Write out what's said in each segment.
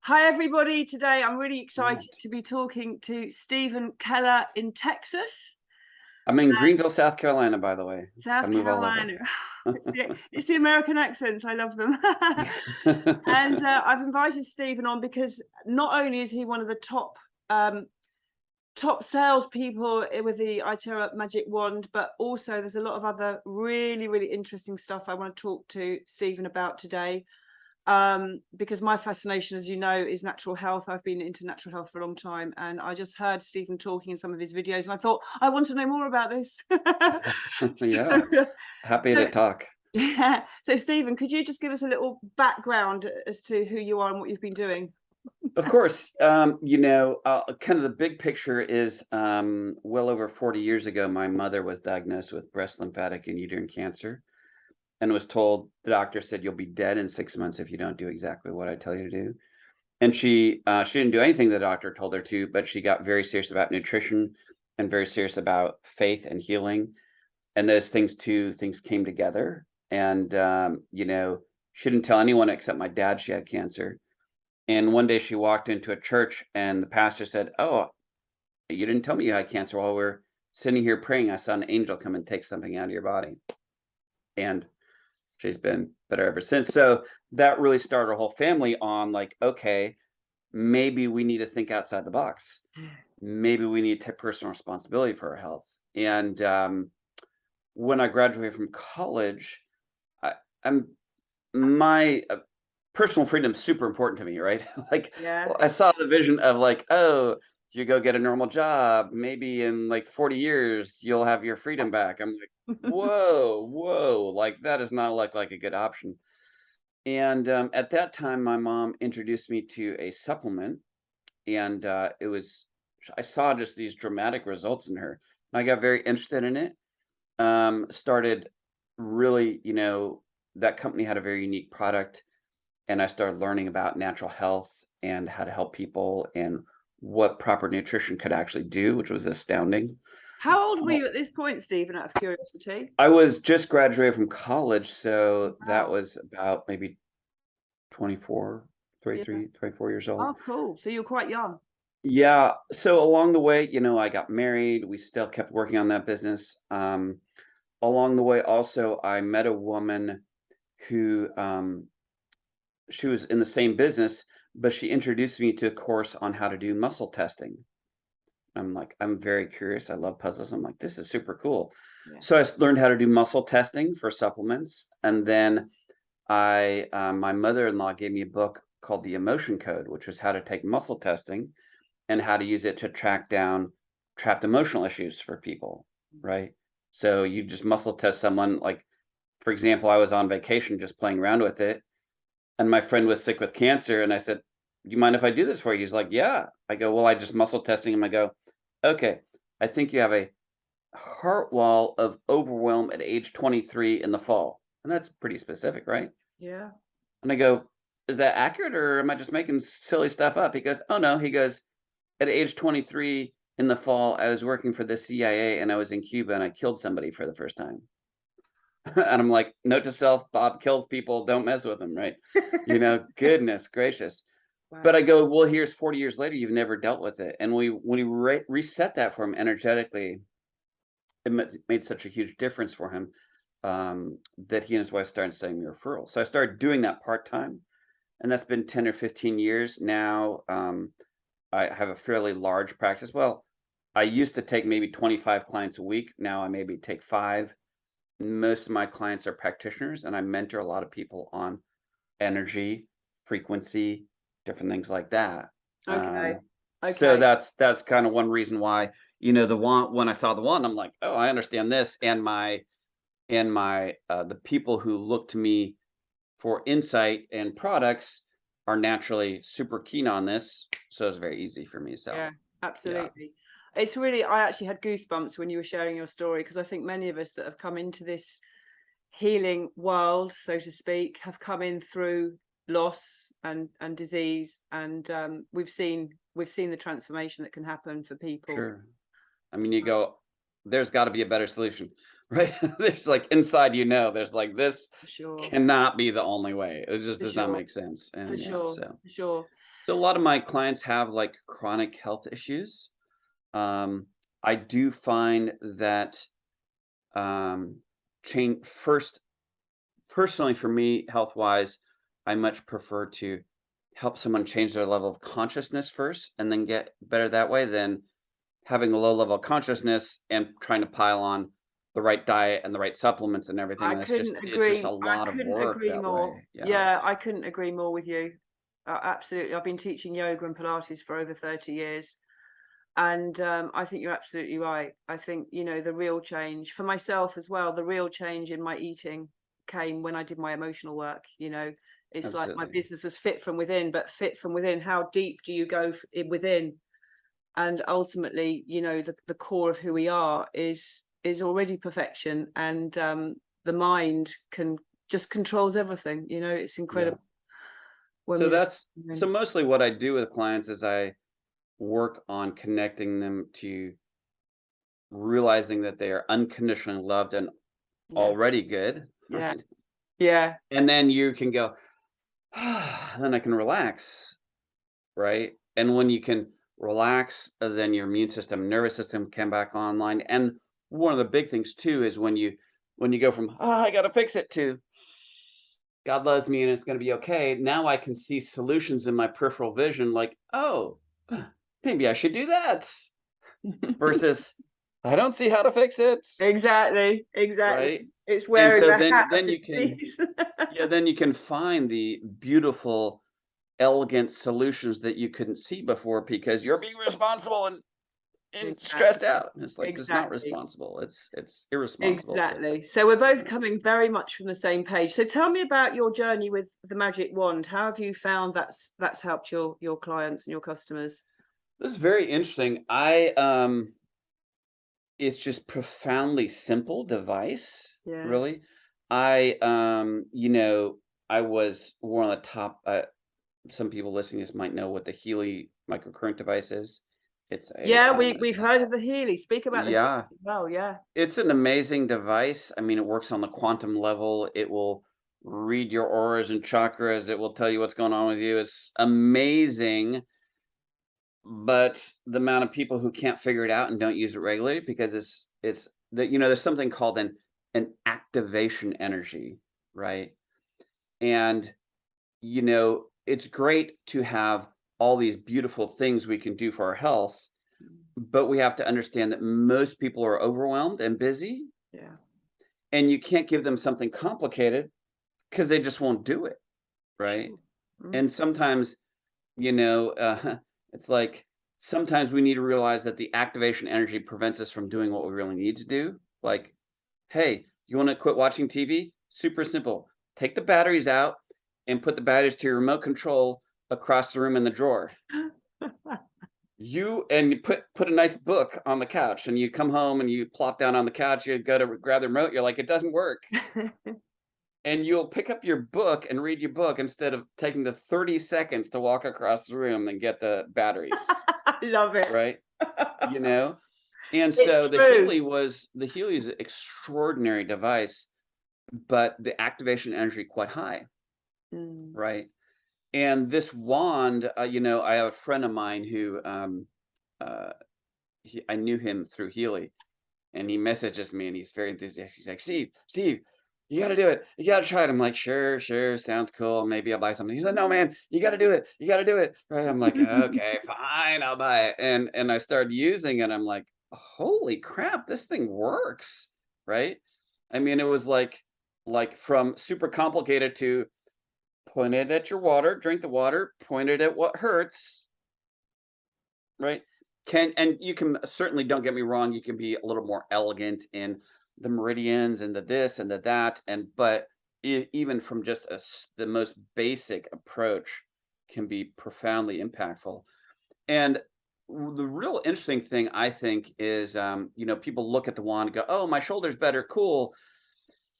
Hi everybody, today I'm really excited Right. to be talking to Steven Keller in Texas, I'm in Greenville, South Carolina, by the way. I South move all over. Carolina. It's the American accents, I love them. And I've invited Steven on because not only is he one of the top salespeople with the iteracare magic wand, but also there's a lot of other really interesting stuff I want to talk to Steven about today. Because my fascination, as you know, is natural health. I've been into natural health for a long time, and I just heard Steven talking in some of his videos, and I thought I want to know more about this. Yeah, happy to So, talk. yeah. So, Steven, could you just give us a little background as to who you are and what you've been doing? Of course, kind of the big picture is well over 40 years ago, my mother was diagnosed with breast lymphatic and uterine cancer and was told, the doctor said, you'll be dead in 6 months if you don't do exactly what I tell you to do. And she didn't do anything the doctor told her to, but she got very serious about nutrition and very serious about faith and healing. And those two things came together. And she didn't tell anyone except my dad she had cancer. And one day she walked into a church and the pastor said, "Oh, you didn't tell me you had cancer while we're sitting here praying. I saw an angel come and take something out of your body." And she's been better ever since. So that really started our whole family on, like, okay, maybe we need to think outside the box. Maybe we need to take personal responsibility for our health. And when I graduated from college, I, I'm my personal freedom is super important to me, right? Like, Yeah. well, I saw the vision of, like, oh, you go get a normal job, maybe in like 40 years you'll have your freedom back. I'm like, whoa, like that does not look like a good option. And at that time, my mom introduced me to a supplement, and I saw just these dramatic results in her. I got very interested in it. Started really, that company had a very unique product, and I started learning about natural health and how to help people and what proper nutrition could actually do, which was astounding. How old were Oh, you at this point, Steven, out of curiosity? I was just graduated from college, so that Wow. was about maybe 24, Yeah. 24 years old. Oh, cool. So you're quite young. Yeah, so along the way, I got married. We still kept working on that business. Along the way, also, I met a woman who she was in the same business, but she introduced me to a course on how to do muscle testing. I'm like, I'm very curious. I love puzzles. I'm like, this is super cool. Yeah. So learned how to do muscle testing for supplements, and then my mother-in-law gave me a book called The Emotion Code, which was how to take muscle testing and how to use it to track down trapped emotional issues for people, right? So you just muscle test someone. Like, for example, I was on vacation just playing around with it, and my friend was sick with cancer, and I said, "Do you mind if I do this for you?" He's like, "Yeah." I go, "Well, I just muscle testing him." I go, "Okay, I think you have a heart wall of overwhelm at age 23 in the fall." And that's pretty specific, right? Yeah. And I go, "Is that accurate, or am I just making silly stuff up?" He goes, "Oh, no." He goes, "At age 23 in the fall, I was working for the CIA, and I was in Cuba, and I killed somebody for the first time." And I'm like, note to self, Bob kills people, don't mess with him, right? Goodness gracious. But Wow. I go, well, here's 40 years later, you've never dealt with it. And when we reset that for him energetically, it made such a huge difference for him, that he and his wife started sending me referrals. So I started doing that part time, and that's been 10 or 15 years now. I have a fairly large practice. Well, I used to take maybe 25 clients a week. Now I maybe take five. Most of my clients are practitioners, and I mentor a lot of people on energy, frequency, different things like that. Okay. So Okay. that's kind of one reason why, the one when I saw the one, I'm like, oh, I understand this, and my the people who look to me for insight and products are naturally super keen on this, so it's very easy for me to Yeah, sell. Yeah, absolutely. It's really, I actually had goosebumps when you were sharing your story because I think many of us that have come into this healing world, so to speak, have come in through loss and disease, and we've seen the transformation that can happen for people. sure. I mean, you go, there's got to be a better solution, right? There's like inside, there's like this For sure, cannot be the only way. It just for does not sure, make sense. for And yeah, sure, so for sure. So a lot of my clients have like chronic health issues. Um, I do find that change first, personally for me, health wise, I much prefer to help someone change their level of consciousness first and then get better that way than having a low level of consciousness and trying to pile on the right diet and the right supplements and everything. And it's just a I lot of couldn't work agree that more. way. Yeah, Yeah, I couldn't agree more with you. Absolutely. I've been teaching yoga and Pilates for over 30 years. And I think you're absolutely right. I think, the real change for myself as well, the real change in my eating came when I did my emotional work. It's like my absolutely. business was fit from within, but fit from within. How deep do you go within? And ultimately, the core of who we are is already perfection, and the mind can just controls everything. It's Yeah. incredible when So we. so mostly what I do with clients is I work on connecting them to realizing that they are unconditionally loved and Yeah, already good, yeah, right? yeah, And then you can go, ah, then I can relax, right? And when you can relax, then your immune system, nervous system come back online. And one of the big things too is when you go from I gotta fix it to God loves me and it's gonna be okay. Now I can see solutions in my peripheral vision, like, oh, maybe I should do that. Versus I don't see how to fix it, exactly, exactly. right? It's And wearing so the hat of then you can disease. yeah, then you can find the beautiful, elegant solutions that you couldn't see before because you're being responsible and stressed Exactly, out. And it's like it's not exactly. responsible. It's irresponsible to Exactly. So we're both yeah. coming very much from the same page. So tell me about your journey with the magic wand. How have you found that's helped your clients and your customers? This is very interesting. It's just profoundly simple device, Yeah. really. I was one of the top some people listening to this might know what the Healy microcurrent device is. It's a Yeah, we've heard of the Healy. Speak about the Healy yeah, as well, yeah. it's an amazing device. I mean, it works on the quantum level. It will read your auras and chakras. It will tell you what's going on with you. It's amazing, but the amount of people who can't figure it out and don't use it regularly because it's that there's something called an activation energy, right? And it's great to have all these beautiful things we can do for our health, but we have to understand that most people are overwhelmed and busy, Yeah. and you can't give them something complicated because they just won't do it, right? Sure. Mm. And sometimes, you know, it's like sometimes we need to realize that the activation energy prevents us from doing what we really need to do. Like, hey, you want to quit watching TV? Super simple. Take the batteries out and put the batteries to your remote control across the room in the drawer. You put a nice book on the couch and you come home and you plop down on the couch, you go to grab the remote, you're like, it doesn't work. And you'll pick up your book and read your book instead of taking the 30 seconds to walk across the room and get the batteries, I love it. right? You know? And It's so true. The Healy is an extraordinary device, but the activation energy quite high, Mm. right? And this wand, I have a friend of mine who uh, I knew him through Healy, and he messages me and he's very enthusiastic. He's like, Steve, you got to do it. You got to try it. I'm like, sure, sounds cool. Maybe I'll buy something. He said, no, man, you got to do it. You got to do it. Right? I'm like, okay, fine, I'll buy it. And I started using it. I'm like, holy crap, this thing works, right? I mean, it was like from super complicated to point it at your water, drink the water, point it at what hurts, right? And you can certainly, don't get me wrong, you can be a little more elegant in the meridians and the this and the that, but even from just the most basic approach can be profoundly impactful. And the real interesting thing I think is, people look at the wand and go, "Oh, my shoulder's better, cool."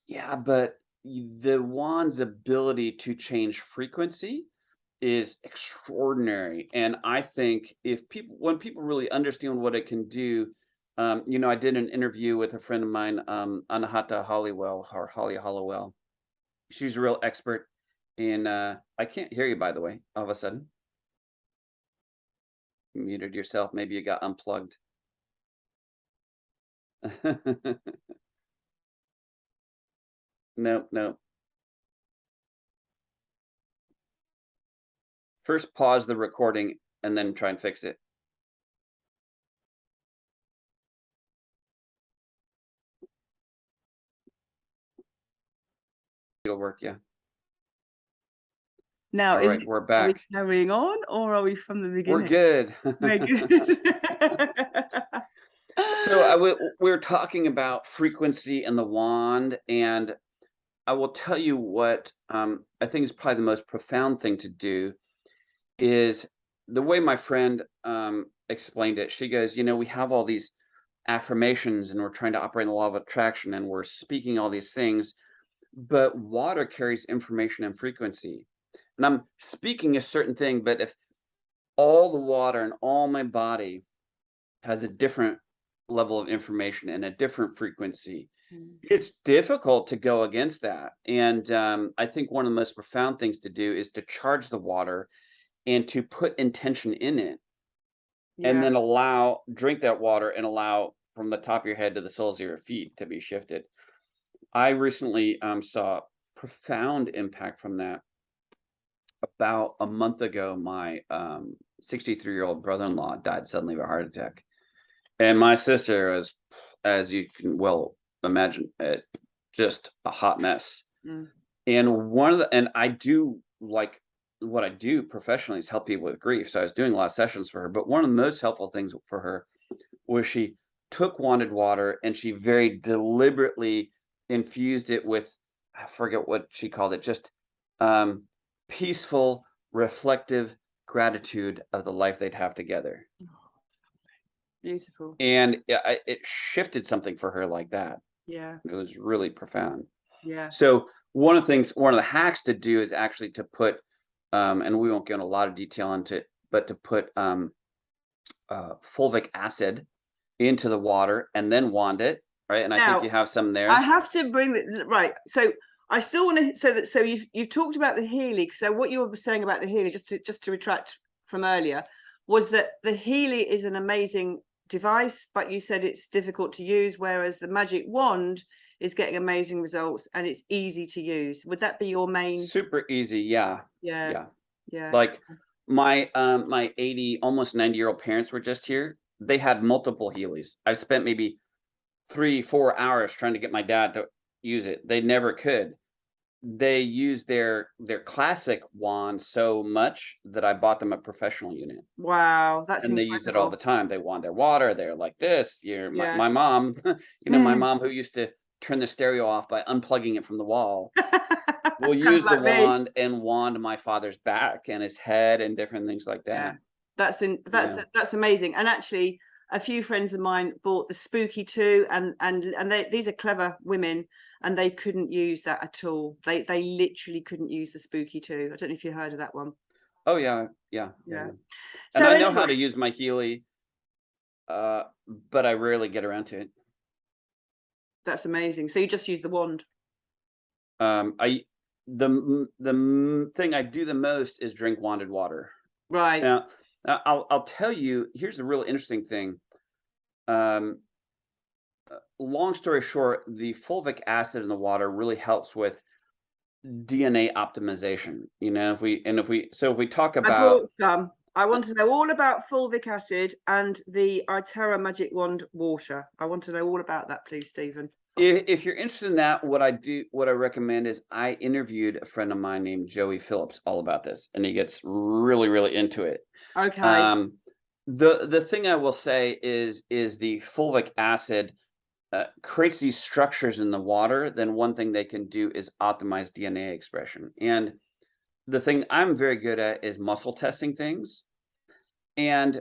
Yeah, but the wand's ability to change frequency is extraordinary. And I think when people really understand what it can do, I did an interview with a friend of mine, Anahata Hollywell or Holly Hollowell. She's a real expert in, I can't hear you, by the way, all of a sudden. muted yourself. Maybe you got unplugged. Nope, nope. First pause the recording and then try and fix it. It'll work, yeah. Now, All right, we're are we back. carrying on, or are we from the We're beginning? good. We're good. So we were talking about frequency and the wand, and I will tell you what I think is probably the most profound thing to do is the way my friend explained it. She goes, we have all these affirmations and we're trying to operate in the law of attraction and we're speaking all these things, but water carries information and frequency. And I'm speaking a certain thing, but if all the water in all my body has a different level of information and a different frequency, it's difficult to go against that. And I think one of the most profound things to do is to charge the water and to put intention in it, and Yeah. then drink that water and allow from the top of your head to the soles of your feet to be shifted. I recently saw profound impact from that. About a month ago, my 63-year-old brother-in-law died suddenly of a heart attack. And my sister was, as you can well imagine, just a hot mess. Mm. And I do like what I do professionally is help people with grief. So I was doing a lot of sessions for her, but one of the most helpful things for her was she took wanted water and she very deliberately infused it with, I forget what she called it, just um, peaceful, reflective gratitude of the life they'd have together. Beautiful. And it shifted something for her like that. Yeah. It was really profound. Yeah. So one of the hacks to do is actually to put, and we won't go into a lot of detail into it, but to put fulvic acid into the water and then wand it, right? And I think Now, you have some there. I have to bring the right. So I still want to. So you've talked about the HEALY. So what you were saying about the HEALY, just to retract from earlier, was that the HEALY is an amazing device, but you said it's difficult to use, whereas the magic wand is getting amazing results and it's easy to use. Would that be your main? Super easy, yeah. Yeah. Yeah. Yeah. Like my 80, almost 90-year-old parents were just here. They had multiple Healys. I've spent maybe 3-4 hours trying to get my dad to use it. They never could. They use their classic wand so much that I bought them a professional unit. Wow, that's And they use it all the time. They wand their water. They're like this. Yeah. My mom, my mom who used to turn the stereo off by unplugging it from the wall, will use the like me. wand and wand my father's back and his head and different things like Yeah, that. that's amazing. And actually, a few friends of mine bought the spooky too, and these are clever women, and they couldn't use that at all. They literally couldn't use the spooky too. I don't know if you heard of that one. Oh yeah. And So I know how anyway, to use my Healy, but I rarely get around to it. that's amazing. So you just use the wand. The thing I do the most is drink wanded water. Right. Now, I'll tell you, here's the real interesting thing. Long story short, the fulvic acid in the water really helps with DNA optimization. If we talk I about, brought some. I want to know all about fulvic acid and the Itera Magic Wand water. I want to know all about that, please, Stephen. if you're interested in that, what I recommend is I interviewed a friend of mine named Joey Phillips all about this, and he gets really, really into it. Okay. The thing I will say is the fulvic acid creates these structures in the water. Then one thing they can do is optimize DNA expression. And the thing I'm very good at is muscle testing things. And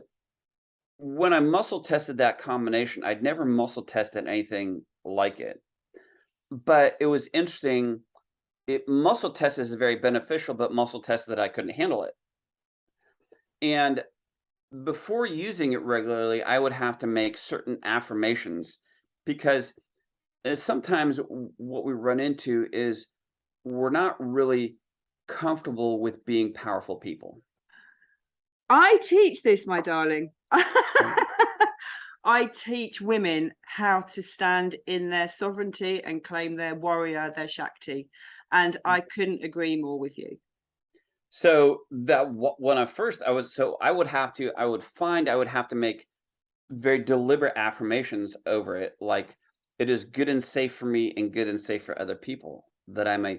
when I muscle tested that combination, I'd never muscle tested anything like it. But it was interesting. Muscle test is very beneficial, but muscle test that I couldn't handle it. And before using it regularly, I would have to make certain affirmations because sometimes what we run into is we're not really comfortable with being powerful people. I teach this, my darling. Right. I teach women how to stand in their sovereignty and claim their warrior, their Shakti. And I couldn't agree more with you. So that when I first I was so I would have to I would have to make very deliberate affirmations over it, like it is good and safe for me and good and safe for other people, that I'm a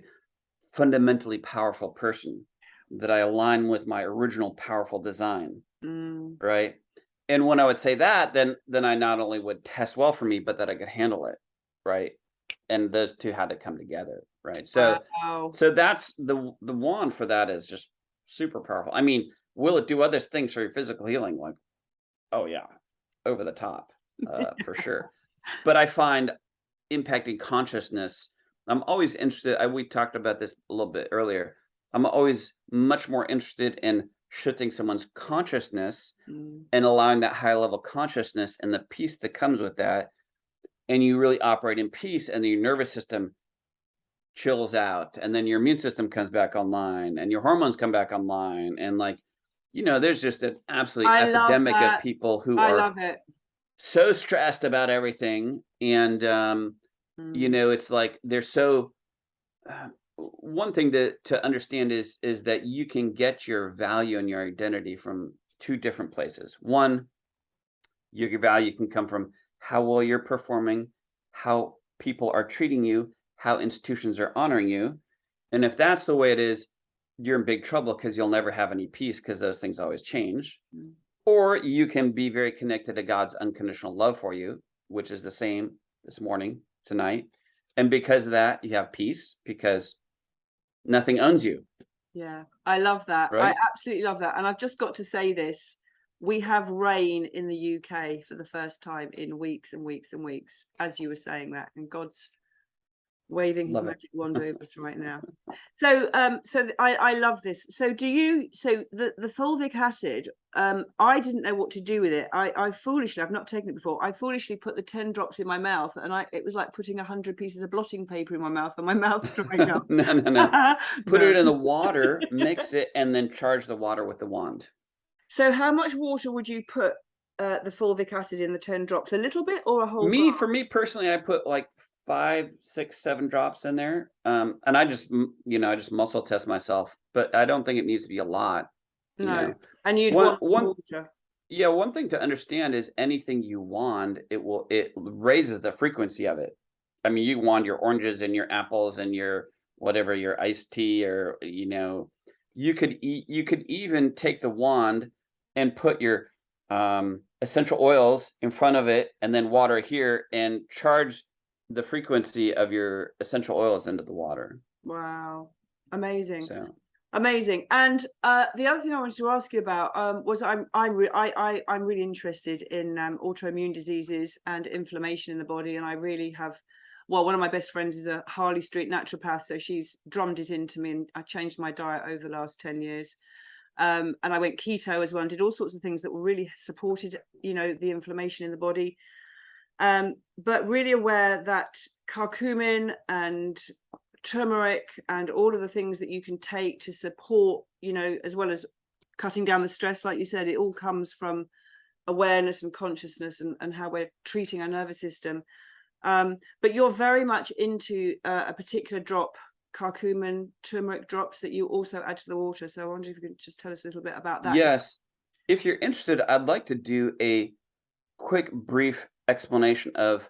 fundamentally powerful person, that I align with my original powerful design, Mm, right? And when I would say that, then I not only would test well for me, but that I could handle it, right? And those two had to come together, right? wow. So that's the wand for that is just super powerful. I mean, will it do other things for your physical healing? Like, oh yeah, over the top, for sure. But I find impacting consciousness, I'm always interested. We talked about this a little bit earlier. I'm always much more interested in shifting someone's consciousness Mm, and allowing that high level consciousness and the peace that comes with that. And you really operate in peace, and your nervous system chills out, and then your immune system comes back online, and your hormones come back online. And like, there's just an absolute I love epidemic of that. people who I are love it. so stressed about everything. And, Mm, it's like they're so one thing to understand is that you can get your value and your identity from two different places. One, your value can come from how well you're performing, how people are treating you, how institutions are honoring you. And if that's the way it is, you're in big trouble because you'll never have any peace because those things always change. mm. Or you can be very connected to God's unconditional love for you, which is the same this morning, tonight. And because of that, you have peace because nothing owns you, Yeah, I love that. I right? absolutely love that. And I've just got to say this. We have rain in the UK for the first time in weeks and weeks and weeks, as you were saying that, and God's waving his Love it. magic wand over us right now. So I love this. So the fulvic acid, I didn't know what to do with it. I foolishly, I've not taken it before, I foolishly put the 10 drops in my mouth, and it was like putting 100 pieces of blotting paper in my mouth, and my mouth dried up. No, no, no. Put No. it in the water, mix it, and then charge the water with the wand. So how much water would you put the fulvic acid in, the 10 drops? A little bit or a whole glass? For me personally, I put like 5, 6, 7 drops in there. And I just, I just muscle test myself, but I don't think it needs to be a lot, you No. know. And you'd One, want some one, water. yeah, one thing to understand is anything you wand, it raises the frequency of it. I mean, you wand your oranges and your apples and your whatever, your iced tea, or you could even take the wand and put your essential oils in front of it, and then water here, and charge the frequency of your essential oils into the water. Wow. Amazing. So Amazing. And the other thing I wanted to ask you about was I'm really interested in autoimmune diseases and inflammation in the body, and I really have. Well, one of my best friends is a Harley Street naturopath, so she's drummed it into me, and I changed my diet over the last 10 years. And I went keto as well, and did all sorts of things that were really supported, the inflammation in the body. But really aware that curcumin and turmeric and all of the things that you can take to support, as well as cutting down the stress, like you said, it all comes from awareness and consciousness, and how we're treating our nervous system. But you're very much into a particular drop, curcumin, turmeric drops, that you also add to the water. So I wonder if you could just tell us a little bit about that. yes, if you're interested, I'd like to do a quick, brief explanation of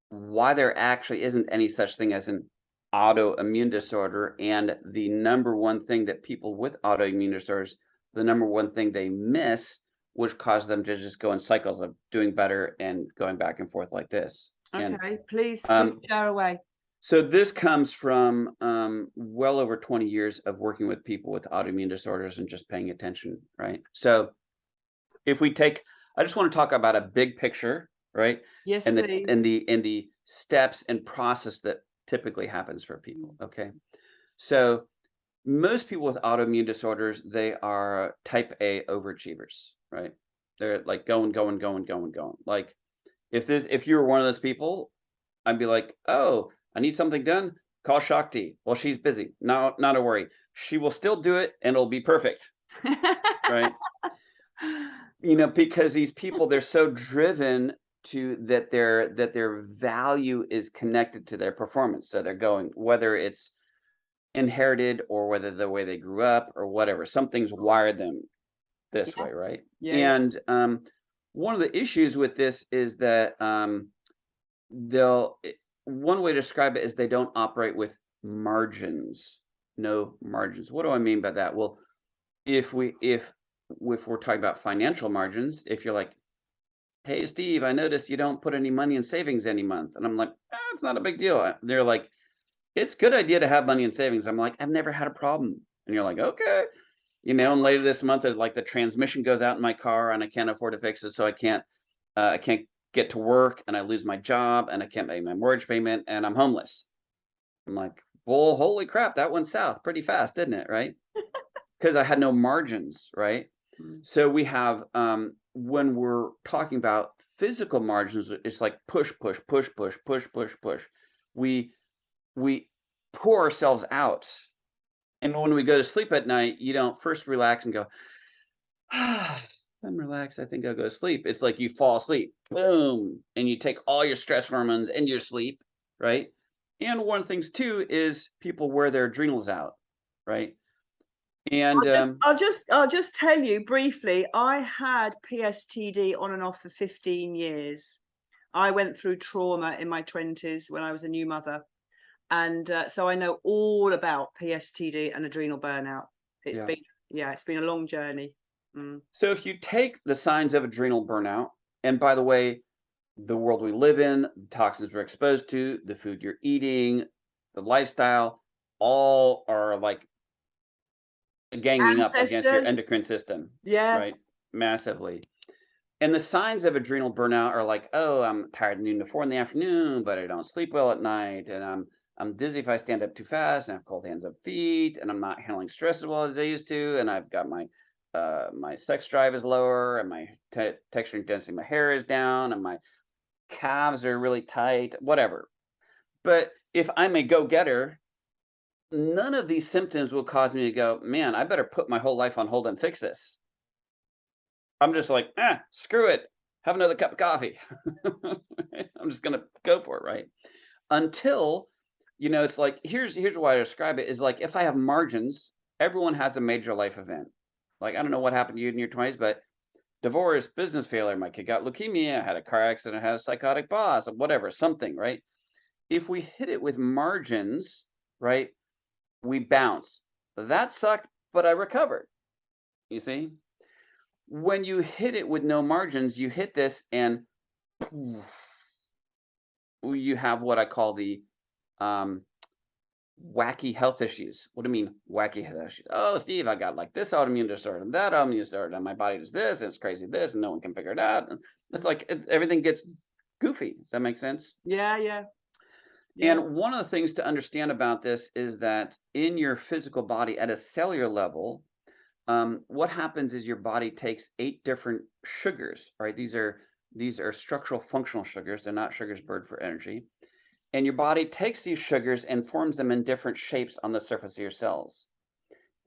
why there actually isn't any such thing as an autoimmune disorder. And the number one thing that people with autoimmune disorders, the number one thing they miss, which causes them to just go in cycles of doing better and going back and forth like this. And Okay, please um, share away. so this comes from well over 20 years of working with people with autoimmune disorders and just paying attention, right? So if we take, I just want to talk about a big picture, right? Yes, And please. the steps and process that typically happens for people. Okay. So most people with autoimmune disorders, they are type A overachievers, right? They're like going, going, going, going, going. Like if you were one of those people, I'd be like, oh, I need something done. Call Shakti. Well, she's busy. No, not a worry. She will still do it, and it'll be perfect. right? Because these people, they're so driven to that their value is connected to their performance. So they're going, whether it's inherited or whether the way they grew up or whatever, something's wired them this Yeah, way, right? yeah, yeah. And one of the issues with this is that they'll one way to describe it is they don't operate with margins. No margins. What do I mean by that? Well, if we're talking about financial margins, if you're like, hey Steve, I noticed you don't put any money in savings any month, and I'm like, it's not a big deal. They're like, it's a good idea to have money in savings. I'm like, I've never had a problem. And you're like, okay. And later this month, like the transmission goes out in my car and I can't afford to fix it. So I can't get to work and I lose my job and I can't pay my mortgage payment and I'm homeless. I'm like, well, holy crap, that went south pretty fast, didn't it? Right? Because I had no margins, right? Mm. So we have, when we're talking about physical margins, it's like push, push, push, push, push, push, push. We pour ourselves out. And when we go to sleep at night, you don't first relax and go, I'm relaxed. I think I'll go to sleep. It's like you fall asleep, boom, and you take all your stress hormones into your sleep, right? And one of the things too is people wear their adrenals out, right? And I'll just tell you briefly, I had PSTD on and off for 15 years. I went through trauma in my 20s when I was a new mother. And so I know all about PSTD and adrenal burnout. It's yeah. been, it's been a long journey. Mm. So if you take the signs of adrenal burnout, and by the way, the world we live in, the toxins we're exposed to, the food you're eating, the lifestyle, all are like ganging up against your Ancestors, endocrine system, yeah. right? Massively. And the signs of adrenal burnout are like, oh, I'm tired noon to 4 in the afternoon, but I don't sleep well at night, and I'm dizzy if I stand up too fast, and I have cold hands and feet, and I'm not handling stress as well as I used to, and I've got my sex drive is lower, and my texture and density of my hair is down, and my calves are really tight, whatever. But if I'm a go-getter, none of these symptoms will cause me to go, man, I better put my whole life on hold and fix this. I'm just like, screw it. Have another cup of coffee. I'm just gonna go for it, right? Until, it's like here's why I describe it is like if I have margins, everyone has a major life event. Like I don't know what happened to you in your 20s, but divorce, business failure, my kid got leukemia, had a car accident, had a psychotic boss, whatever, something, right? If we hit it with margins, right, we bounce. That sucked, but I recovered. You see? When you hit it with no margins, you hit this and poof, you have what I call the um, wacky health issues. What do you mean wacky health issues? Oh, Steve, I got like this autoimmune disorder and that autoimmune disorder, and my body does this, and it's crazy this, and no one can figure it out. And it's like everything gets goofy. Does that make sense? Yeah, yeah, yeah. And one of the things to understand about this is that in your physical body at a cellular level, what happens is your body takes 8 different sugars, right? These are structural functional sugars. They're not sugars burned for energy. And your body takes these sugars and forms them in different shapes on the surface of your cells.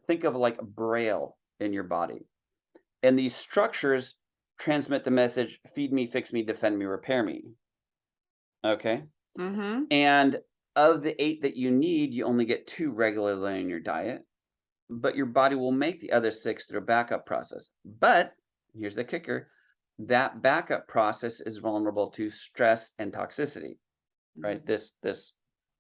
Think of like braille in your body. And these structures transmit the message, feed me, fix me, defend me, repair me. Okay? Mm-hmm. And of the 8 that you need, you only get 2 regularly in your diet, but your body will make the other 6 through a backup process. But here's the kicker, that backup process is vulnerable to stress and toxicity, right? This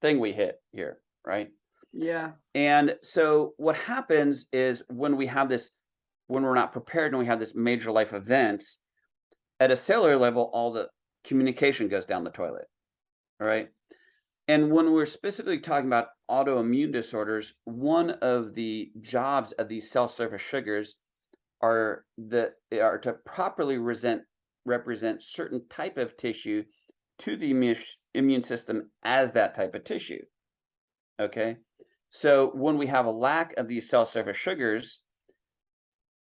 thing we hit here, right? Yeah. And so what happens is when we're not prepared and we have this major life event, at a cellular level, all the communication goes down the toilet, all right? And when we're specifically talking about autoimmune disorders, one of the jobs of these cell surface sugars are to properly represent certain type of tissue to the immune system as that type of tissue. Okay, so when we have a lack of these cell surface sugars,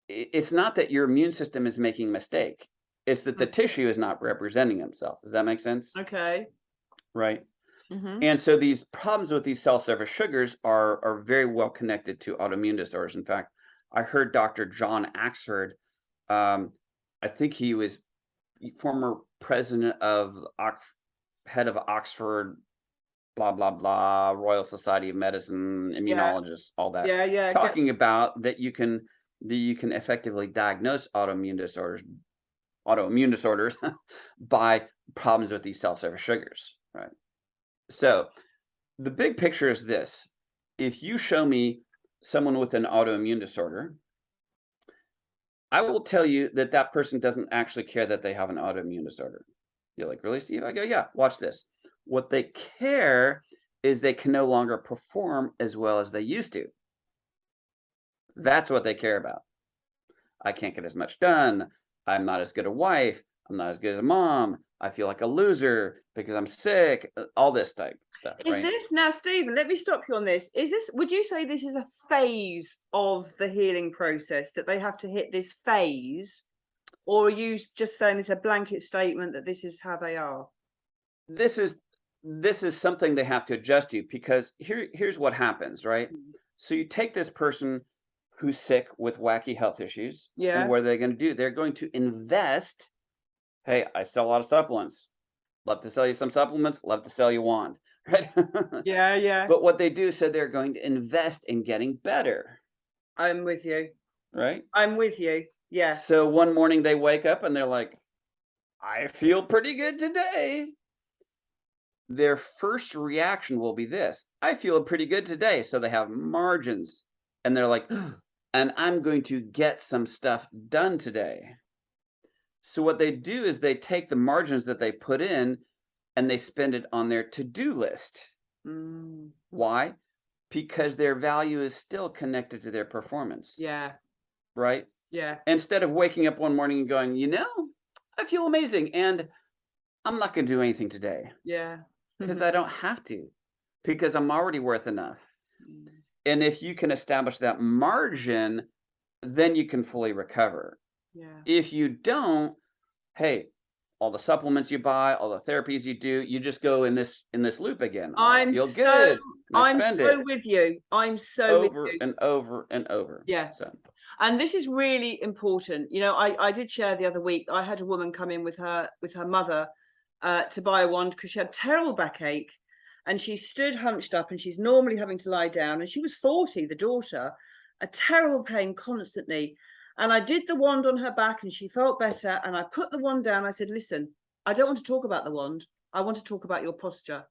it's not that your immune system is making a mistake; it's that the tissue is not representing itself. Does that make sense? Okay. Right. Mm-hmm. And so these problems with these cell surface sugars are very well connected to autoimmune disorders. In fact, I heard Dr. John Axford, I think he was former president of head of Oxford, blah blah blah, Royal Society of Medicine, Yeah. immunologist, all that, Yeah. Yeah. talking about that you can effectively diagnose autoimmune disorders by problems with these cell surface sugars, right? So the big picture is this: if you show me someone with an autoimmune disorder, I will tell you that that person doesn't actually care that they have an autoimmune disorder. You're like, really, Steve? I go, yeah, watch this. What they care is they can no longer perform as well as they used to. That's what they care about. I can't get as much done. I'm not as good a wife. I'm not as good as a mom. I feel like a loser because I'm sick. All this type stuff, Is right? this now, Stephen? Let me stop you on this. Is this? Would you say this is a phase of the healing process, that they have to hit this phase, or are you just saying it's a blanket statement that this is how they are? This is something they have to adjust to, because here's what happens, right? Mm. So you take this person who's sick with wacky health issues, and Yeah. what are they going to do? They're going to invest. Hey, I sell a lot of supplements. Love to sell you some supplements. Love to sell you wand, right? Yeah. Yeah. But what they do is, so they're going to invest in getting better, I'm with you. right? I'm with you. Yeah. So one morning they wake up and they're like, I feel pretty good today. Their first reaction will be this: I feel pretty good today. So they have margins and they're like, and I'm going to get some stuff done today. So what they do is they take the margins that they put in and they spend it on their to-do list. Mm. Why? Because their value is still connected to their performance, Yeah. right? Yeah. Instead of waking up one morning and going, I feel amazing and I'm not going to do anything today Yeah. because I don't have to, because I'm already worth enough. Mm. And if you can establish that margin, then you can fully recover. Yeah. If you don't, hey, all the supplements you buy, all the therapies you do, you just go in this loop again. Oh, I I'm feel so good, and I spend it with you. I'm so with over you. and over and over. Yeah. So And this is really important. I did share the other week, I had a woman come in with her mother to buy a wand because she had terrible backache, and she stood hunched up, and she's normally having to lie down, and she was 40, the daughter, a terrible pain constantly. And I did the wand on her back and she felt better, and I put the wand down. I said, listen, I don't want to talk about the wand. I want to talk about your posture.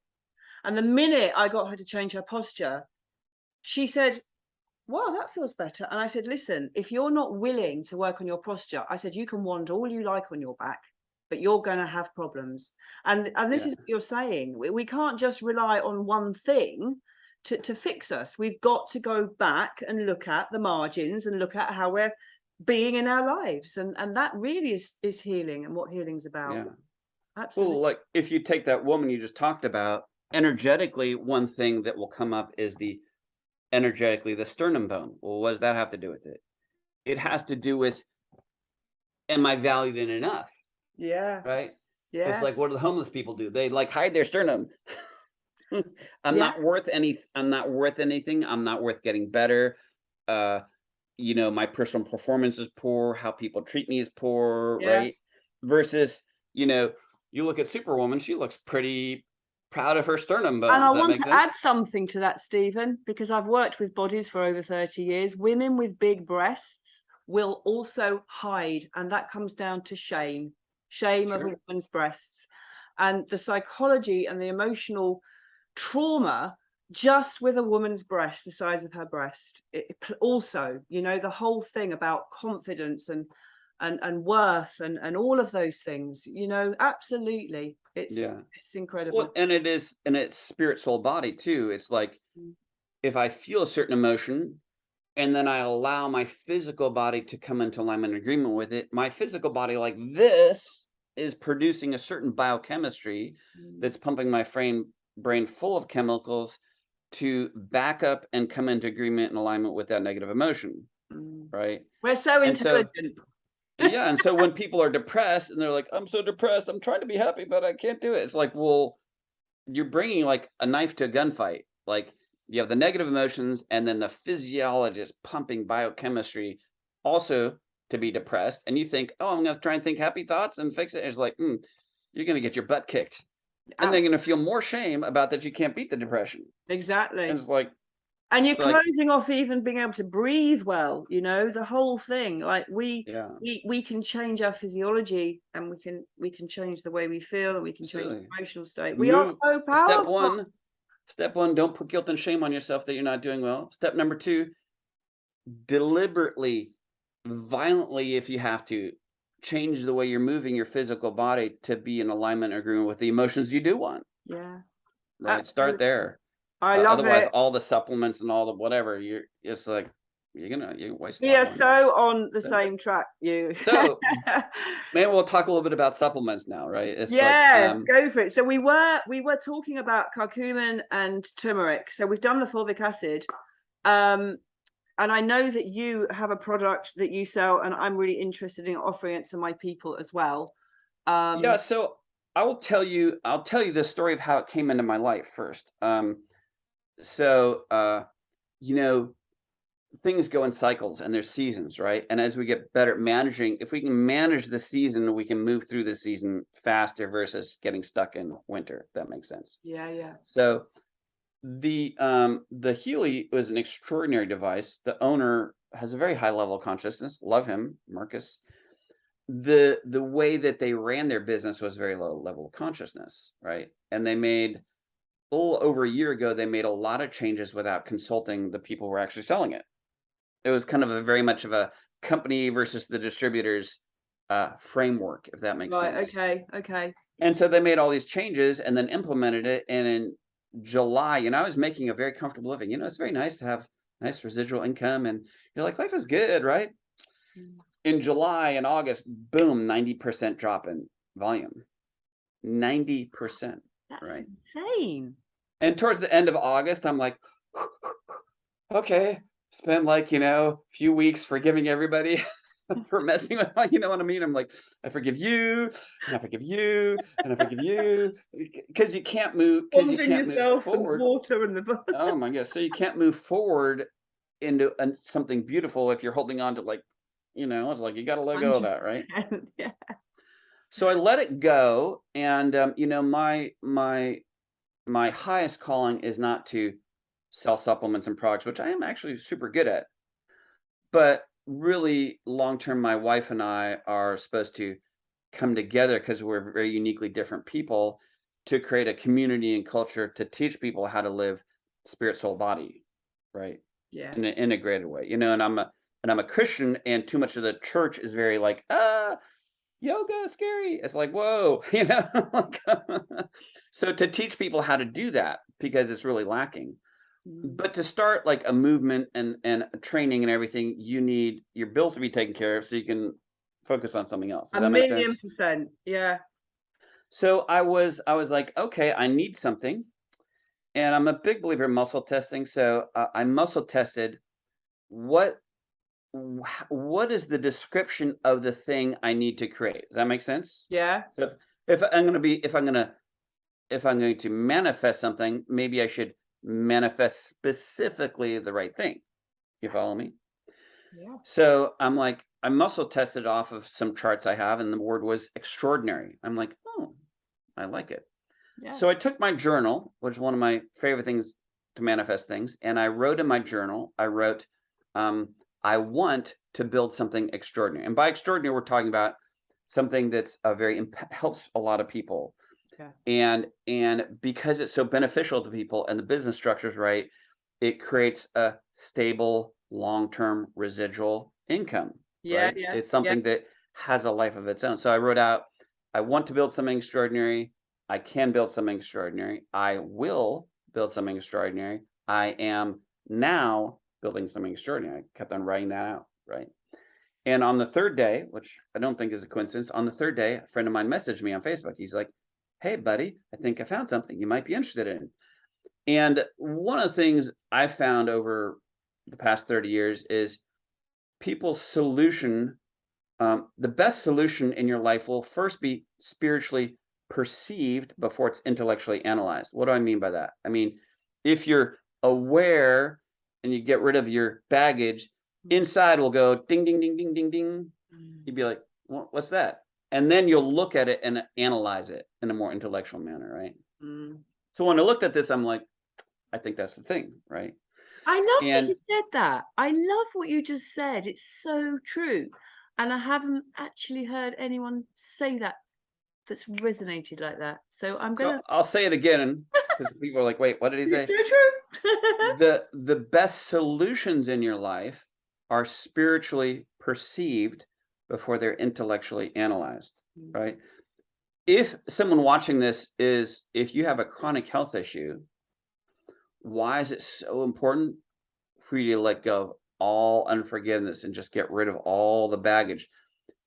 And the minute I got her to change her posture, she said, wow, that feels better. And I said, listen, if you're not willing to work on your posture, I said, you can wander all you like on your back, but you're going to have problems. And this yeah, is what you're saying. We can't just rely on one thing to fix us. We've got to go back and look at the margins and look at how we're being in our lives. And that really is healing, and what healing's about. yeah. Absolutely. Well, like if you take that woman you just talked about, energetically, one thing that will come up is the sternum bone. Well, what does that have to do with it? It has to do with, am I valued in enough? Yeah. Right? It's Yeah. like, what do the homeless people do? They like hide their sternum. I'm Yeah. not worth I'm not worth anything. I'm not worth getting better. Uh, my personal performance is poor. How people treat me is poor, Yeah. right? Versus, you look at Superwoman, she looks pretty proud of her sternum And bone. I Does that want make to sense? add something to that, Stephen, because I've worked with bodies for over 30 years. Women with big breasts will also hide, and that comes down to shame of Sure. a woman's breasts, and the psychology and the emotional trauma just with a woman's breast, the size of her breast. Also, the whole thing about confidence and worth and all of those things, absolutely. It's Yeah. Well, incredible. and it's spirit, soul, body too. It's like, Mm. if I feel a certain emotion and then I allow my physical body to come into alignment and agreement with it, my physical body, like this, is producing a certain biochemistry Mm. that's pumping my brain full of chemicals to back up and come into agreement and alignment with that negative emotion, Mm. right? We're so And so, intelligent. yeah, and so when people are depressed and they're like, I'm so depressed, I'm trying to be happy, but I can't do it. It's like, well, you're bringing like a knife to a gunfight. Like, you have the negative emotions, and then the physiologist pumping biochemistry also to be depressed. And you think, oh, I'm going to try and think happy thoughts and fix it. And it's like, you're going to get your butt kicked. And then you're going to feel more shame about that you can't beat the depression. Exactly. And it's like, and you're closing off even being able to breathe well, you know, the whole thing. Like we can change our physiology, and we can change the way we feel, and we can change the emotional state. We are so powerful. Step one, don't put guilt and shame on yourself that you're not doing well. Step number 2, deliberately, violently, if you have to, change the way you're moving your physical body to be in alignment or agreement with the emotions you do want. Yeah. Right. Absolutely. Start there. I love otherwise, it. all the supplements and all the whatever, you're wasting. We are so on the same track, you. So maybe we'll talk a little bit about supplements now, right? It's go for it. So we were talking about curcumin and turmeric. So we've done the fulvic acid. And I know that you have a product that you sell, and I'm really interested in offering it to my people as well. So I'll tell you the story of how it came into my life first. Things go in cycles and there's seasons, right? And as we get better at managing, if we can manage the season, we can move through the season faster versus getting stuck in winter, if that makes sense. Yeah. So the HEALY was an extraordinary device. The owner has a very high level of consciousness. Love him, Marcus. The way that they ran their business was very low level of consciousness, right? And they made a little over a year ago, they made a lot of changes without consulting the people who were actually selling it. It was kind of a very much of a company versus the distributors framework, if that makes sense. Okay. And so they made all these changes and then implemented it. And in July, I was making a very comfortable living. It's very nice to have nice residual income, and you're like, life is good, right? In July and August, boom, 90% drop in volume. 90%. That's insane. And towards the end of August, I'm like, okay, spend a few weeks forgiving everybody for messing with you know what I mean? I'm like, I forgive you, and I forgive you, and I forgive you, because you can't move forward. And water and the oh my gosh, so you can't move forward into something beautiful if you're holding on to it's like you got to let go of that, right? Yeah. So I let it go, and my highest calling is not to sell supplements and products, which I am actually super good at. But really, long term, my wife and I are supposed to come together, because we're very uniquely different people, to create a community and culture to teach people how to live spirit, soul, body, right? Yeah. In an integrated way, and I'm a Christian, and too much of the church is very like, yoga scary. It's like, whoa, so to teach people how to do that, because it's really lacking. But to start like a movement and a training and everything, you need your bills to be taken care of so you can focus on something else. Does that make sense? 1,000,000%. Yeah. So I was like, okay, I need something, and I'm a big believer in muscle testing. So I muscle tested what is the description of the thing I need to create. Does that make sense? Yeah. So if I'm going to manifest something, maybe I should manifest specifically the right thing. You follow me? Yeah. So I'm like, I muscle tested off of some charts I have, and the word was extraordinary. I'm like, oh, I like it. Yeah. So I took my journal, which is one of my favorite things to manifest things, and I wrote in my journal, I wrote, I want to build something extraordinary. And by extraordinary, we're talking about something that's helps a lot of people. Okay. And because it's so beneficial to people and the business structure's right, it creates a stable, long-term residual income. Yeah. Right? It's something that has a life of its own. So I wrote out, I want to build something extraordinary. I can build something extraordinary. I will build something extraordinary. I am now building something extraordinary. I kept on writing that out, right? And on the third day, which I don't think is a coincidence, on the third day, a friend of mine messaged me on Facebook. He's like, hey, buddy, I think I found something you might be interested in. And one of the things I found over the past 30 years is people's solution, the best solution in your life will first be spiritually perceived before it's intellectually analyzed. What do I mean by that? I mean, if you're aware and you get rid of your baggage, inside will go ding, ding, ding, ding, ding, ding. You'd be like, well, what's that? And then you'll look at it and analyze it in a more intellectual manner, right? So when I looked at this, I'm like, I think that's the thing, right? I love that And you said that. I love what you just said. It's so true. And I haven't actually heard anyone say that that's resonated like that. So I'm so gonna I'll say it again because people are like, wait, what did he say? it's so true. The best solutions in your life are spiritually perceived before they're intellectually analyzed, right? If someone watching this if you have a chronic health issue, why is it so important for you to let go of all unforgiveness and just get rid of all the baggage?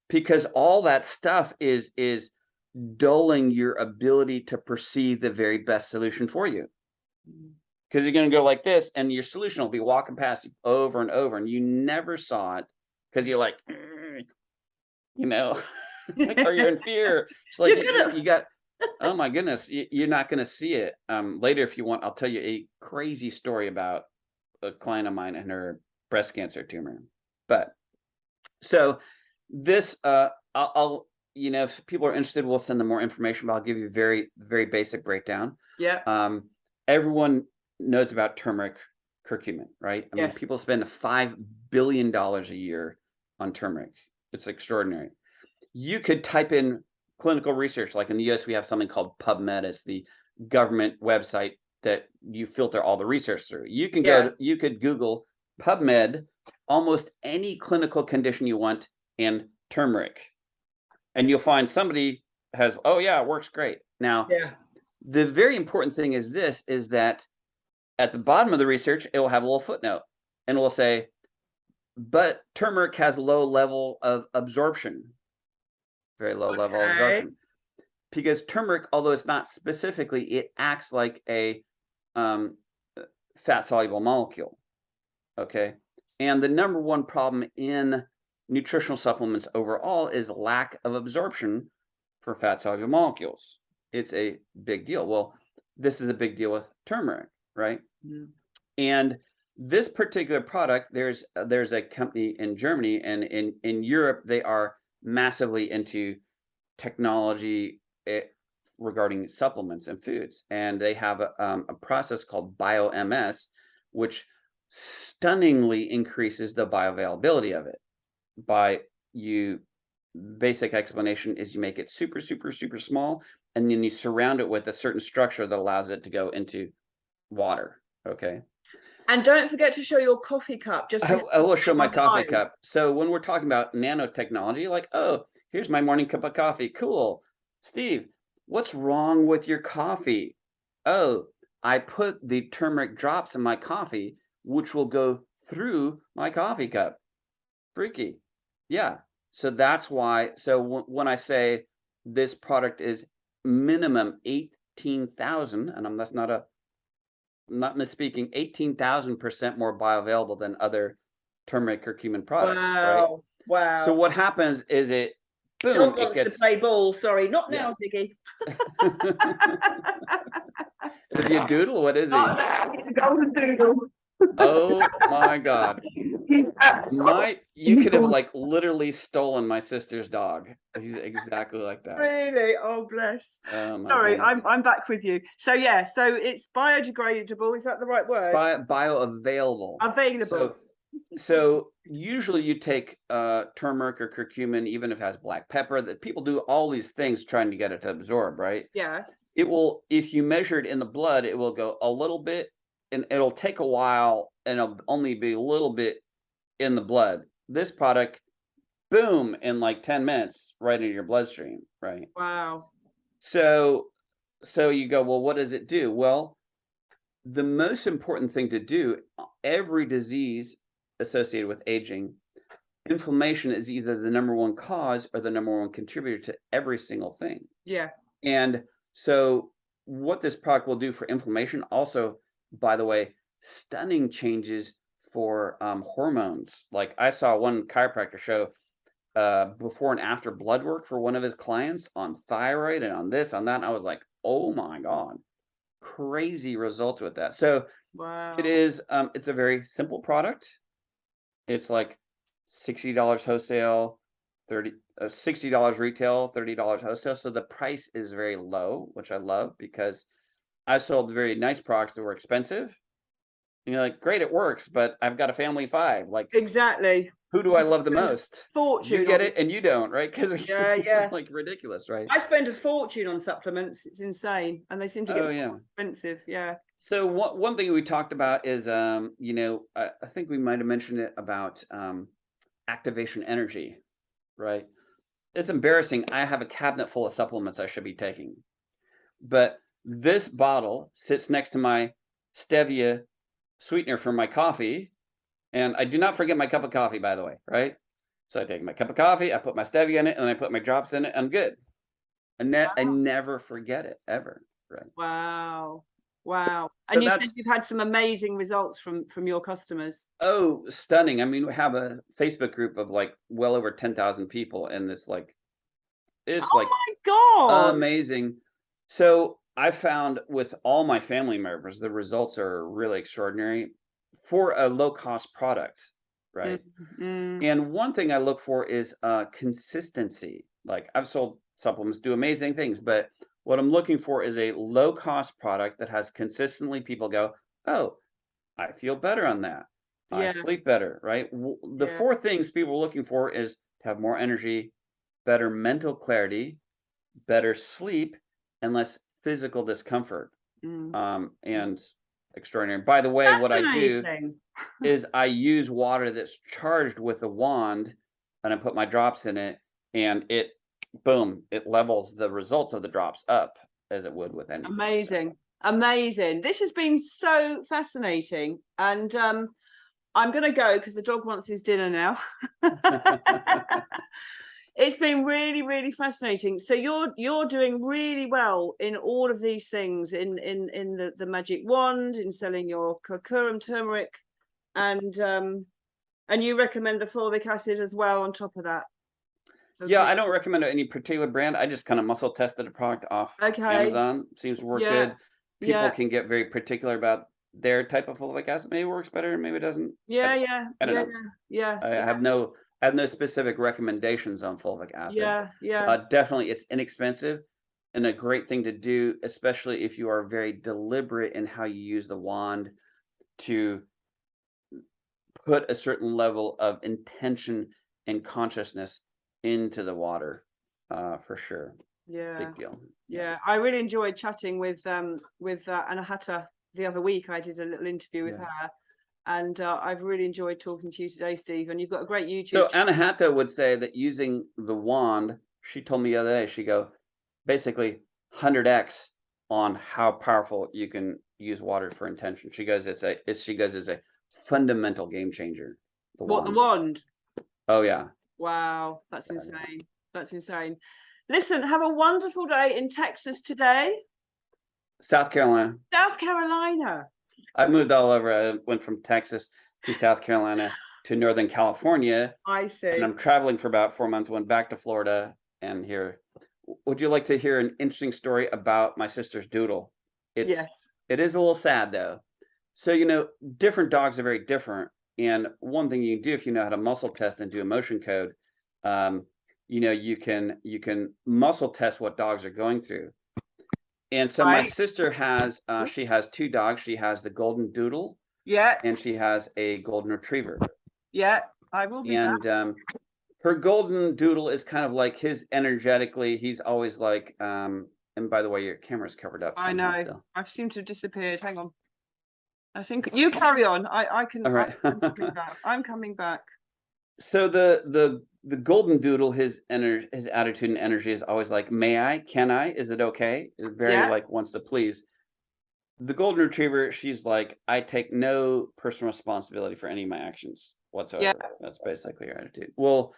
Because all that stuff is dulling your ability to perceive the very best solution for you. Because you're going to go like this, and your solution will be walking past you over and over, and you never saw it because you're like, you know, like, or you're in fear. It's like You're gonna you got, oh my goodness, you're not going to see it. Later, if you want, I'll tell you a crazy story about a client of mine and her breast cancer tumor. But so this, I'll if people are interested, we'll send them more information. But I'll give you a very, very basic breakdown. Yeah. Everyone knows about turmeric, curcumin, right? I mean, Yes. people spend $5 billion a year on turmeric. It's extraordinary. You could type in clinical research, like in the US, we have something called PubMed. It's the government website that you filter all the research through. You can Yeah. you could Google PubMed, almost any clinical condition you want, and turmeric. And you'll find somebody has, oh yeah, it works great. Now, Yeah. the very important thing is this, is that at the bottom of the research, it will have a little footnote and it will say, but turmeric has a low level of absorption, very low level of Okay. absorption. Because turmeric, although it's not specifically, it acts like a fat soluble molecule. Okay. And the number one problem in nutritional supplements overall is lack of absorption for fat soluble molecules. It's a big deal. Well, this is a big deal with turmeric, right? And this particular product, there's a company in Germany, and in Europe, they are massively into technology regarding supplements and foods, and they have a process called BioMS, which stunningly increases the bioavailability of it. Basic explanation is you make it super, super, super small, and then you surround it with a certain structure that allows it to go into water. Okay. And don't forget to show your coffee cup. Just I will show my coffee online. cup. So when we're talking about nanotechnology, like, oh, here's my morning cup of coffee. Cool. Steve, what's wrong with your coffee? Oh, I put the turmeric drops in my coffee, which will go through my coffee cup. Freaky. Yeah. So that's why. So when I say this product is minimum 18,000, and that's not not misspeaking, 18,000% more bioavailable than other turmeric curcumin products, right? Wow. Wow. So what happens is boom, John it wants to gets, play ball. Sorry, not yeah. now, Ziggy. Is he a doodle? What is he? Golden doodle. Oh my God. You could have like literally stolen my sister's dog. He's exactly like that. Really? Oh, bless. Oh my Sorry, goodness. I'm back with you. So yeah, so it's biodegradable. Is that the right word? Bioavailable. Available. So usually you take turmeric or curcumin, even if it has black pepper, that people do all these things trying to get it to absorb, right? Yeah. It will, if you measure it in the blood, it will go a little bit, and it'll take a while, and it'll only be a little bit in the blood. This product, boom, in like 10 minutes, right into your bloodstream, right? Wow. So you go, well, what does it do? Well, the most important thing to do, every disease associated with aging, inflammation is either the number one cause or the number one contributor to every single thing. Yeah. And so what this product will do for inflammation, also, by the way, stunning changes for hormones. Like I saw one chiropractor show before and after blood work for one of his clients on thyroid and on this, on that. And I was like, oh my God. crazy results with that. So it Wow. is, it's a very simple product. It's like $60 wholesale, $60 retail, $30 wholesale. So the price is very low, which I love because I've sold very nice products that were expensive. And you're like, great, it works, but I've got a family of 5. Like, Exactly. who do I love the Spend a most? You fortune get on. it and you don't, right? Because Yeah, it's yeah. like ridiculous, right? I spend a fortune on supplements. It's insane, and they seem to get Oh yeah. more expensive. Yeah. So one thing we talked about is, I think we might have mentioned it about activation energy, right? It's embarrassing. I have a cabinet full of supplements I should be taking, but this bottle sits next to my stevia sweetener for my coffee, and I do not forget my cup of coffee, by the way, right? So I take my cup of coffee, I put my stevia in it, and I put my drops in it. I'm good. I never forget it ever, right? Wow. Wow. So And you said that's you've had some amazing results from your customers. oh stunning. I mean, we have a Facebook group of like well over 10,000 people, and it's Oh like my God. amazing. So I found with all my family members, the results are really extraordinary for a low cost product, Mm, right? mm, And one thing I look for is consistency. Like I've sold supplements, do amazing things, but what I'm looking for is a low cost product that has consistently people go, oh, I feel better on that. I yeah, sleep better, right? The yeah. 4 things people are looking for is to have more energy, better mental clarity, better sleep, and less physical discomfort. Mm. Mm. And extraordinary. By the way, what I do Fascinating. is I use water that's charged with a wand, and I put my drops in it, and it, boom, it levels the results of the drops up as it would with anything. So, Amazing. Amazing. This has been so fascinating. And I'm going to go because the dog wants his dinner now. It's been really, really fascinating. So you're doing really well in all of these things, in the magic wand, in selling your curcumin turmeric, and you recommend the fulvic acid as well on top of that. yeah, Okay. I don't recommend any particular brand. I just kind of muscle tested a product off Okay. Amazon. Seems to work Yeah. good. People Yeah. can get very particular about their type of fulvic acid. Maybe it works better, maybe it doesn't. Yeah. Yeah. I don't Yeah. know. Yeah. I Yeah. have no I have no specific recommendations on fulvic acid. Yeah. Yeah. Definitely, it's inexpensive and a great thing to do, especially if you are very deliberate in how you use the wand to put a certain level of intention and consciousness into the water, for sure. Yeah. Big deal. Yeah. Yeah. I really enjoyed chatting with Anahata the other week. I did a little interview with Yeah. her, and I've really enjoyed talking to you today, Steve. And you've got a great So YouTube Anahata would say that using the wand, she told me the other day, she go, basically 100x on how powerful you can use water for intention. She goes, it's a fundamental game changer. The What, the wand. wand? Oh yeah. Wow, that's Oh, yeah. insane. That's insane. Listen, have a wonderful day in Texas today. South Carolina. South Carolina. I moved all over. I went from Texas to South Carolina to Northern California, I and see. I'm traveling for about 4 months. Went back to Florida and here. Would you like to hear an interesting story about my sister's doodle? Yes. It is a little sad though. So, different dogs are very different. And one thing you can do if you know how to muscle test and do emotion code, um, you can muscle test what dogs are going through. And so my Right. sister has she has 2 dogs. She has the golden doodle Yeah. and she has a golden retriever. Yeah. I will be back. And her golden doodle is kind of like his energetically. He's always like, and by the way, your camera's covered up I somehow know. still. I've seemed to have disappeared. Hang on. I think you carry on. I can. All right. I'm coming back. I'm coming back. So the golden doodle, his attitude and energy is always like, may I? Can I? Is it okay? Very Yeah. like wants to please. The golden retriever, she's like, I take no personal responsibility for any of my actions Yeah. whatsoever. That's basically her attitude. Well,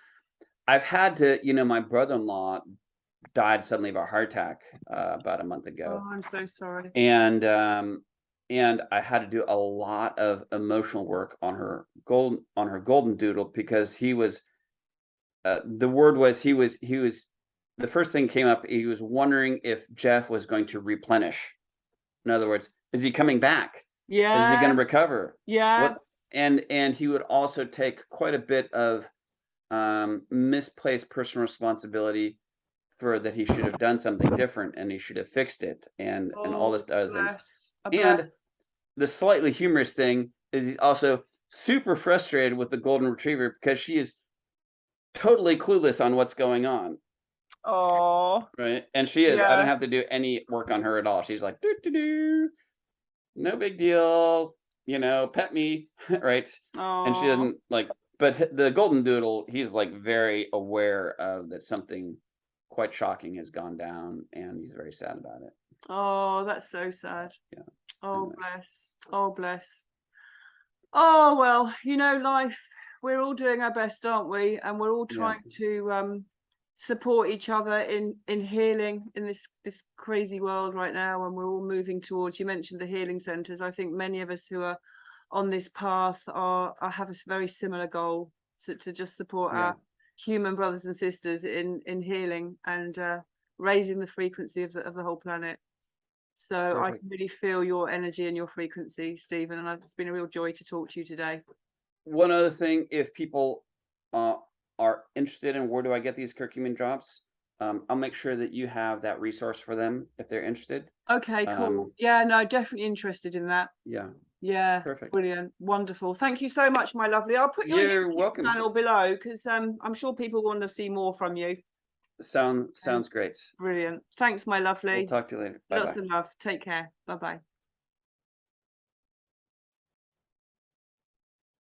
I've had to, my brother-in-law died suddenly of a heart attack about a month ago, Oh, I'm so sorry. and I had to do a lot of emotional work on her golden doodle because he was the word was he was the first thing came up. He was wondering if Jeff was going to replenish, In other words, is he coming back? Is he Yeah, going to recover? yeah. What? And he would also take quite a bit of misplaced personal responsibility for that he should have done something different and he should have fixed it and all Oh, this other things. bless. A bless. And the slightly humorous thing is he's also super frustrated with the golden retriever because she is totally clueless on what's going on, Oh, right? And she is. I don't yeah. have to do any work on her at all. She's like, doo doo doo, no big deal, pet me, right? And she Oh, doesn't like. But the golden doodle, he's like very aware of that something quite shocking has gone down, and he's very sad about it. oh, that's so sad. Yeah. Oh, Anyways, bless. Oh, bless. Oh, well, life, we're all doing our best, aren't we? And we're all yeah, trying to support each other in healing in this crazy world right now. And we're all moving towards, you mentioned the healing centers. I think many of us who are on this path have a very similar goal to just support yeah, our human brothers and sisters in healing and raising the frequency of the whole planet. So I perfect. can really feel your energy and your frequency, Stephen, and it's been a real joy to talk to you today. One other thing, if people uh, are interested in where do I get these curcumin drops, I'll make sure that you have that resource for them if they're interested. Okay, cool. Yeah, no, definitely interested in that. Yeah, Yeah, perfect. brilliant. Wonderful. Thank you so much, my lovely. I'll put your You're YouTube welcome. channel below because I'm sure people want to see more from you. And Sounds great. brilliant. Thanks, my We'll lovely. talk to you later. Bye Lots bye. of love. Take care. Bye-bye.